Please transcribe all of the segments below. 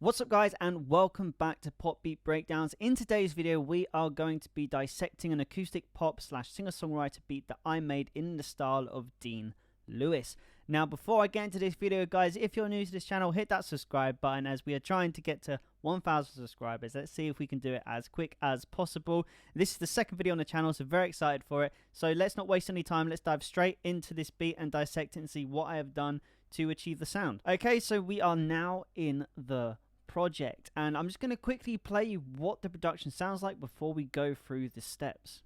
What's up guys, and welcome back to Pop Beat Breakdowns. In today's video we are going to be dissecting an acoustic pop slash singer-songwriter beat that I made in the style of Dean Lewis. Now before I get into this video guys, if you're new to this channel, hit that subscribe button as we are trying to get to 1,000 subscribers. Let's see if we can do it as quick as possible. This is the second video on the channel, so very excited for it. So let's not waste any time, let's dive straight into this beat and dissect it and see what I have done to achieve the sound. Okay, so we are now in the project and I'm just going to quickly play you what the production sounds like before we go through the steps.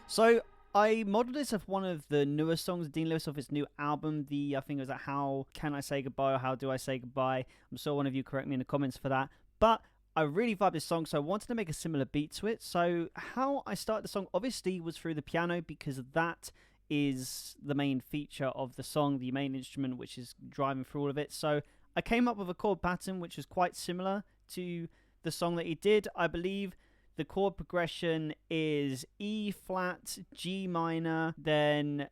So I modeled this off one of the newer songs, Dean Lewis, off his new album. I think it was How Can I Say Goodbye or How Do I Say Goodbye. I'm sure one of you correct me in the comments for that, but I really vibe this song, so I wanted to make a similar beat to it. So how I started the song obviously was through the piano, because that is the main feature of the song, the main instrument which is driving through all of it. So I came up with a chord pattern which was quite similar to the song that he did. I believe the chord progression is E flat, G minor, then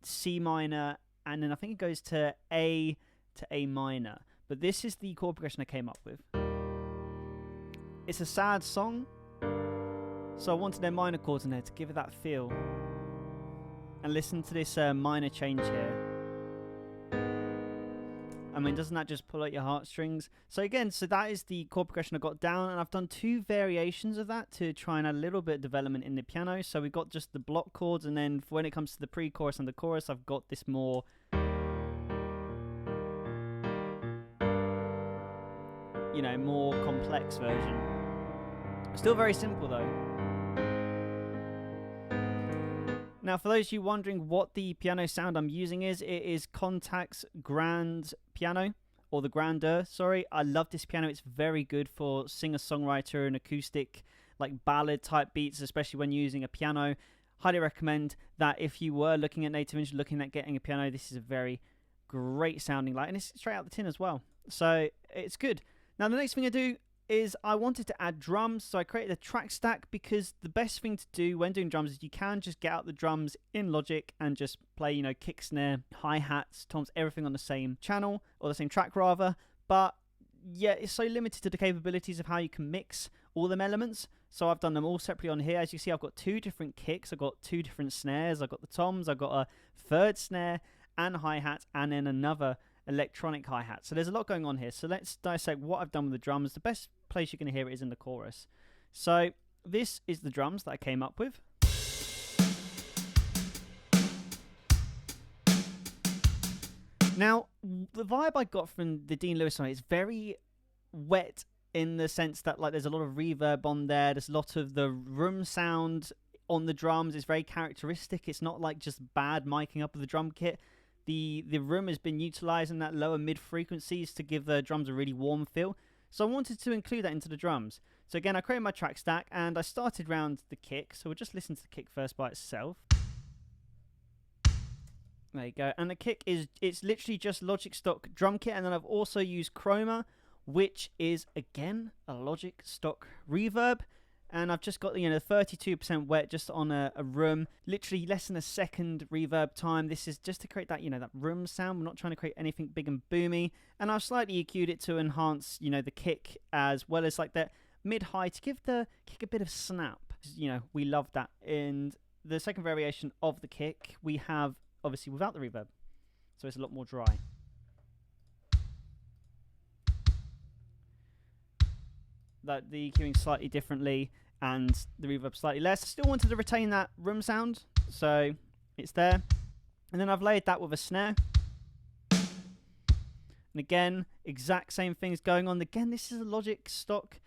C minor, and then I think it goes to A minor. But this is the chord progression I came up with. It's a sad song, so I wanted their minor chords in there to give it that feel. And listen to this minor change here. I mean, doesn't that just pull at your heartstrings? So again, that is the chord progression I got down, and I've done two variations of that to try and add a little bit of development in the piano. So we've got just the block chords, and then when it comes to the pre-chorus and the chorus, I've got this more, you know, more complex version. Still very simple though. Now for those of you wondering what the piano sound I'm using is, it is Contact's Grand Piano, or the Grandeur, sorry. I love this piano, it's very good for singer-songwriter and acoustic, like ballad type beats, especially when using a piano. Highly recommend that if you were looking at native instruments, looking at getting a piano, this is a very great sounding light, and it's straight out the tin as well. So it's good. Now the next thing I do is I wanted to add drums, so I created a track stack, because the best thing to do when doing drums is you can just get out the drums in Logic and just play, you know, kick, snare, hi-hats, toms, everything on the same channel, or the same track rather. But yeah, it's so limited to the capabilities of how you can mix all them elements, so I've done them all separately on here. As you see, I've got two different kicks, I've got two different snares, I've got the toms, I've got a third snare and hi-hat, and then another electronic hi-hat. So there's a lot going on here. So let's dissect what I've done with the drums. The best place you're going to hear it is in the chorus. So this is the drums that I came up with. Now the vibe I got from the Dean Lewis song is very wet, in the sense that like there's a lot of reverb on there, there's a lot of the room sound on the drums is very characteristic. It's not like just bad miking up of the drum kit. The room has been utilising that lower mid frequencies to give the drums a really warm feel. So I wanted to include that into the drums. So again, I created my track stack and I started round the kick. So we'll just listen to the kick first by itself. There you go. And the kick it's literally just Logic stock drum kit. And then I've also used Chroma, which is again a Logic stock reverb. And I've just got, you know, 32% wet just on a room, literally less than a second reverb time. This is just to create that, you know, that room sound. We're not trying to create anything big and boomy. And I've slightly EQ'd it to enhance, you know, the kick, as well as like that mid-high to give the kick a bit of snap. You know, we love that. And the second variation of the kick we have obviously without the reverb, so it's a lot more dry. That the EQing slightly differently and the reverb slightly less. Still wanted to retain that room sound, so it's there. And then I've layered that with a snare. And again, exact same things going on. Again, this is a Logic stock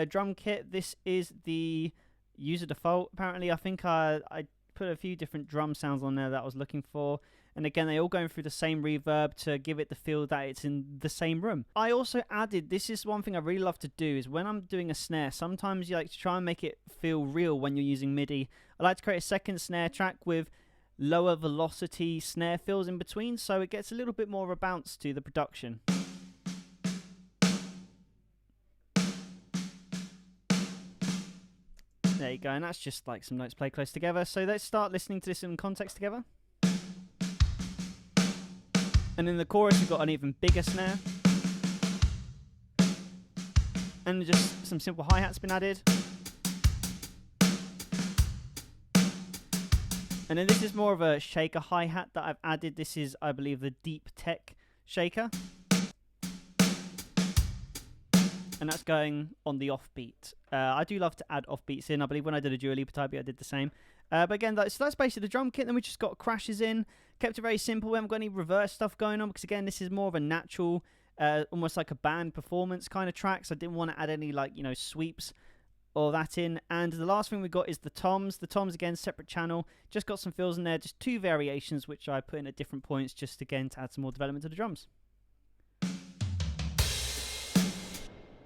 drum kit. This is the user default. Apparently, I think I put a few different drum sounds on there that I was looking for. And again, they all going through the same reverb to give it the feel that it's in the same room. I also added, this is one thing I really love to do, is when I'm doing a snare, sometimes you like to try and make it feel real when you're using MIDI. I like to create a second snare track with lower velocity snare fills in between, so it gets a little bit more of a bounce to the production. There you go, and that's just like some notes played close together. So let's start listening to this in context together. And in the chorus, we've got an even bigger snare. And just some simple hi-hats been added. And then this is more of a shaker hi-hat that I've added. This is, I believe, the Deep Tech shaker. And that's going on the offbeat. I do love to add offbeats in. I believe when I did a Dua Lipa type beat, I did the same. But again, so that's basically the drum kit. Then we just got crashes in. Kept it very simple. We haven't got any reverse stuff going on because, again, this is more of a natural, almost like a band performance kind of track. So I didn't want to add any, like, you know, sweeps or that in. And the last thing we got is the toms. The toms, again, separate channel. Just got some fills in there. Just 2 variations, which I put in at different points just, again, to add some more development to the drums.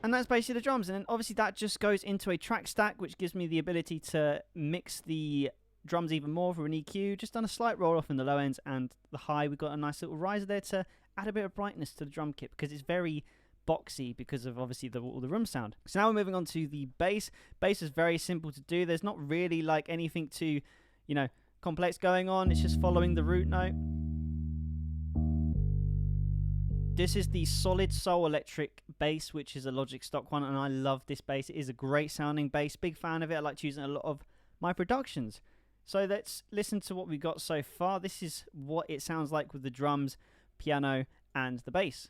And that's basically the drums. And then obviously that just goes into a track stack, which gives me the ability to mix the drums even more for an EQ. Just done a slight roll off in the low ends and the high. We've got a nice little riser there to add a bit of brightness to the drum kit because it's very boxy because of obviously all the room sound. So now we're moving on to the bass. Bass is very simple to do. There's not really like anything too, you know, complex going on. It's just following the root note. This is the Solid Soul Electric bass, which is a Logic stock one, and I love this bass. It is a great sounding bass. Big fan of it. I like to use it in a lot of my productions. So let's listen to what we got so far. This is what it sounds like with the drums, piano, and the bass.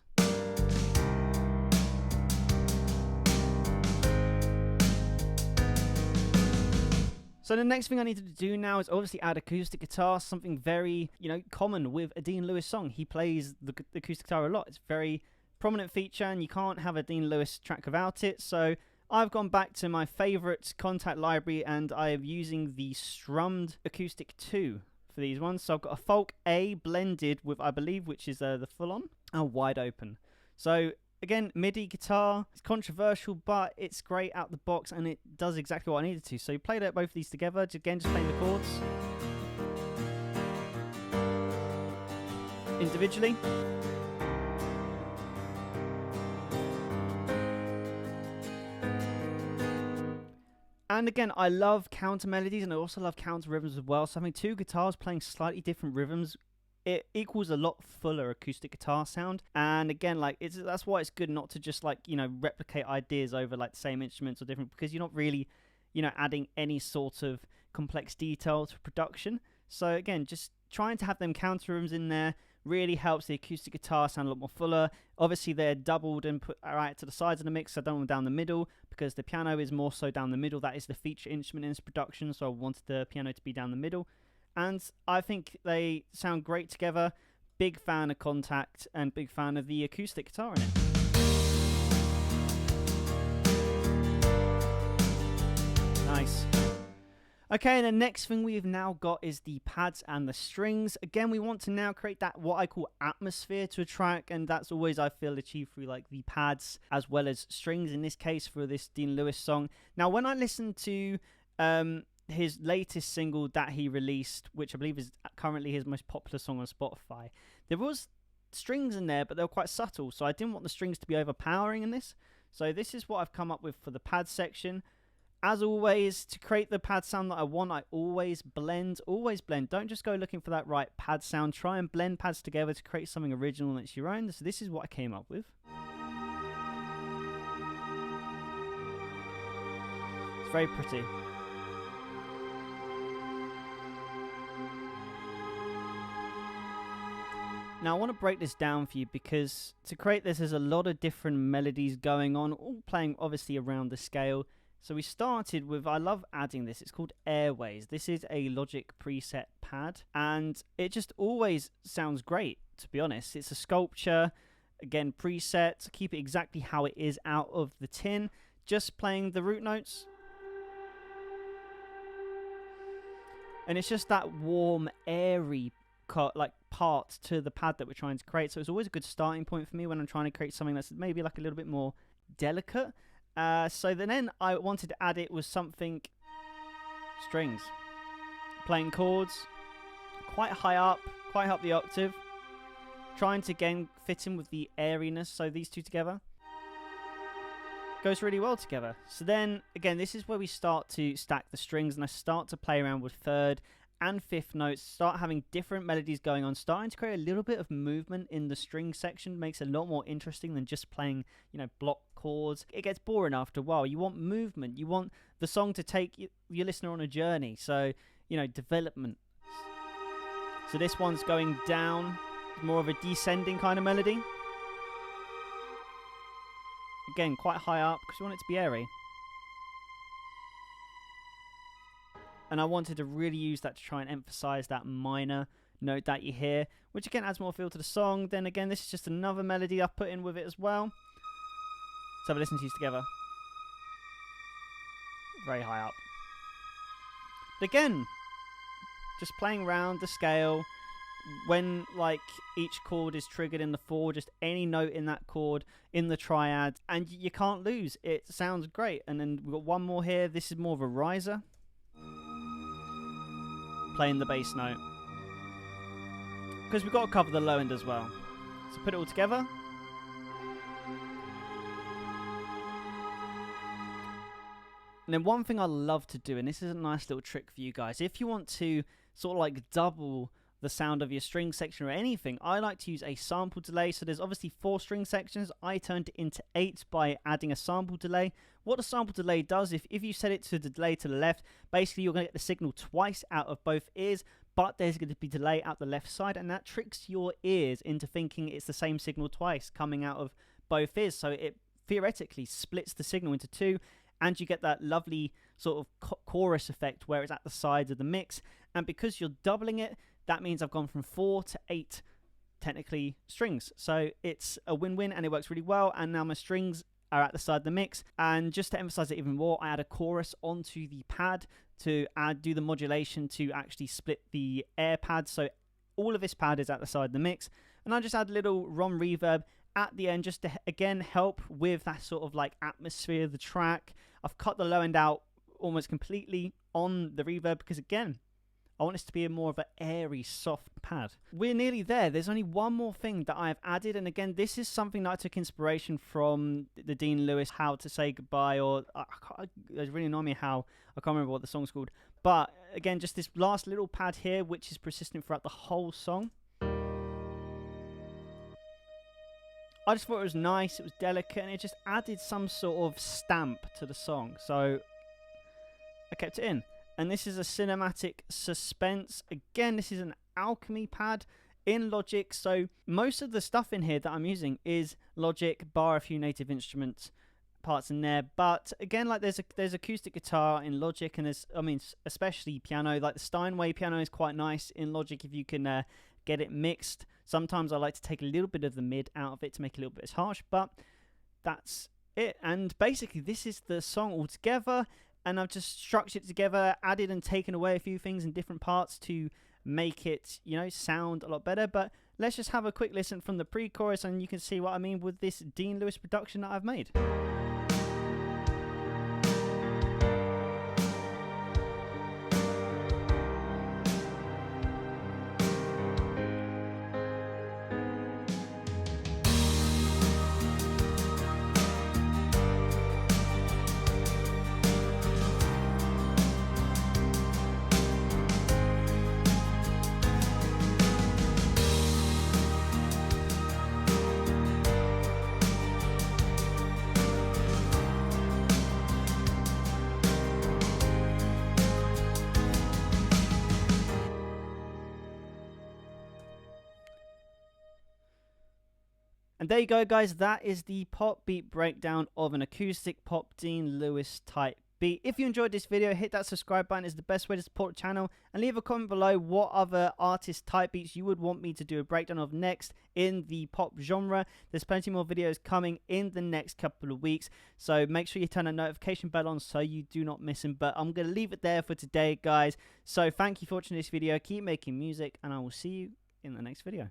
So the next thing I needed to do now is obviously add acoustic guitar, something very, you know, common with a Dean Lewis song. He plays the acoustic guitar a lot. It's a very prominent feature, and you can't have a Dean Lewis track without it. So I've gone back to my favorite Contact library, and I am using the strummed Acoustic 2 for these ones. So I've got a Folk A blended with, I believe, which is the full-on and wide open. So again, MIDI guitar, it's controversial, but it's great out the box, and it does exactly what I needed to. So you played out both of these together, again, just playing the chords individually. And again, I love counter melodies, and I also love counter rhythms as well. So having 2 guitars playing slightly different rhythms, it equals a lot fuller acoustic guitar sound. And again, like that's why it's good not to just like, you know, replicate ideas over like the same instruments or different, because you're not really, you know, adding any sort of complex detail to production. So again, just trying to have them counter rhythms in there really helps the acoustic guitar sound a lot more fuller. Obviously they're doubled and put right to the sides of the mix. So I don't want them down the middle because the piano is more so down the middle. That is the feature instrument in this production. So I wanted the piano to be down the middle. And I think they sound great together. Big fan of Contact and big fan of the acoustic guitar in it. Nice. Okay, and the next thing we've now got is the pads and the strings. Again, we want to now create that what I call atmosphere to a track, and that's always, I feel, achieved through like the pads as well as strings, in this case for this Dean Lewis song. Now, when I listen to his latest single that he released, which I believe is currently his most popular song on Spotify, there was strings in there, but they were quite subtle, so I didn't want the strings to be overpowering in this. So this is what I've come up with for the pad section. As always, to create the pad sound that I want, I always blend. Don't just go looking for that right pad sound. Try and blend pads together to create something original that's your own. So this is what I came up with. It's very pretty. Now I want to break this down for you because to create this there's a lot of different melodies going on, all playing obviously around the scale. So we started with, I love adding this, it's called Airways. This is a Logic preset pad and it just always sounds great, to be honest. It's a sculpture, again preset, keep it exactly how it is out of the tin, just playing the root notes. And it's just that warm, airy like part to the pad that we're trying to create. So it's always a good starting point for me when I'm trying to create something that's maybe like a little bit more delicate. So then I wanted to add it with something strings, playing chords quite high up the octave, trying to again fit in with the airiness. So these two together, goes really well together. So then, again, this is where we start to stack the strings, and I start to play around with third and fifth notes, start having different melodies going on, starting to create a little bit of movement in the string section. Makes it a lot more interesting than just playing, you know, block chords. It gets boring after a while. You want movement. You want the song to take your listener on a journey. So, you know, development. So this one's going down, more of a descending kind of melody. Again, quite high up because we want it to be airy. And I wanted to really use that to try and emphasize that minor note that you hear, which again adds more feel to the song. Then again, this is just another melody I've put in with it as well. Let's have a listen to these together. Very high up. But again, just playing around the scale. When like each chord is triggered in the 4, just any note in that chord in the triad, and you can't lose. It sounds great. And then we've got one more here. This is more of a riser. Playing the bass note, because we've got to cover the low end as well. So put it all together. And then one thing I love to do, and this is a nice little trick for you guys, if you want to sort of like double the sound of your string section or anything, I like to use a sample delay. So there's obviously 4 string sections. I turned it into 8 by adding a sample delay. What a sample delay does, if you set it to the delay to the left, basically you're going to get the signal twice out of both ears, but there's going to be delay out the left side, and that tricks your ears into thinking it's the same signal twice coming out of both ears. So it theoretically splits the signal into 2, and you get that lovely sort of chorus effect where it's at the sides of the mix. And because you're doubling it, that means I've gone from 4 to 8 technically strings. So it's a win-win, and it works really well. And now my strings are at the side of the mix. And just to emphasize it even more, I add a chorus onto the pad to do the modulation to actually split the air pad. So all of this pad is at the side of the mix. And I just add a little ROM reverb at the end just to, again, help with that sort of like atmosphere of the track. I've cut the low end out almost completely on the reverb because, again, I want this to be a more of an airy, soft pad. We're nearly there. There's only one more thing that I've added. And again, this is something that I took inspiration from the Dean Lewis How to Say Goodbye, or it's really annoying me how I can't remember what the song's called. But again, just this last little pad here, which is persistent throughout the whole song. I just thought it was nice, it was delicate, and it just added some sort of stamp to the song. So I kept it in. And this is a cinematic suspense. Again, this is an alchemy pad in Logic. So most of the stuff in here that I'm using is Logic, bar a few native instruments parts in there. But again, like there's acoustic guitar in Logic, and there's, I mean, especially piano. Like the Steinway piano is quite nice in Logic if you can get it mixed. Sometimes I like to take a little bit of the mid out of it to make it a little bit harsh, but that's it. And basically, this is the song altogether. And I've just structured it together, added and taken away a few things in different parts to make it, you know, sound a lot better. But let's just have a quick listen from the pre-chorus, and you can see what I mean with this Dean Lewis production that I've made. And there you go, guys. That is the pop beat breakdown of an acoustic pop Dean Lewis type beat. If you enjoyed this video, hit that subscribe button. It's the best way to support the channel. And leave a comment below what other artist type beats you would want me to do a breakdown of next in the pop genre. There's plenty more videos coming in the next couple of weeks. So make sure you turn that notification bell on so you do not miss them. But I'm going to leave it there for today, guys. So thank you for watching this video. Keep making music, and I will see you in the next video.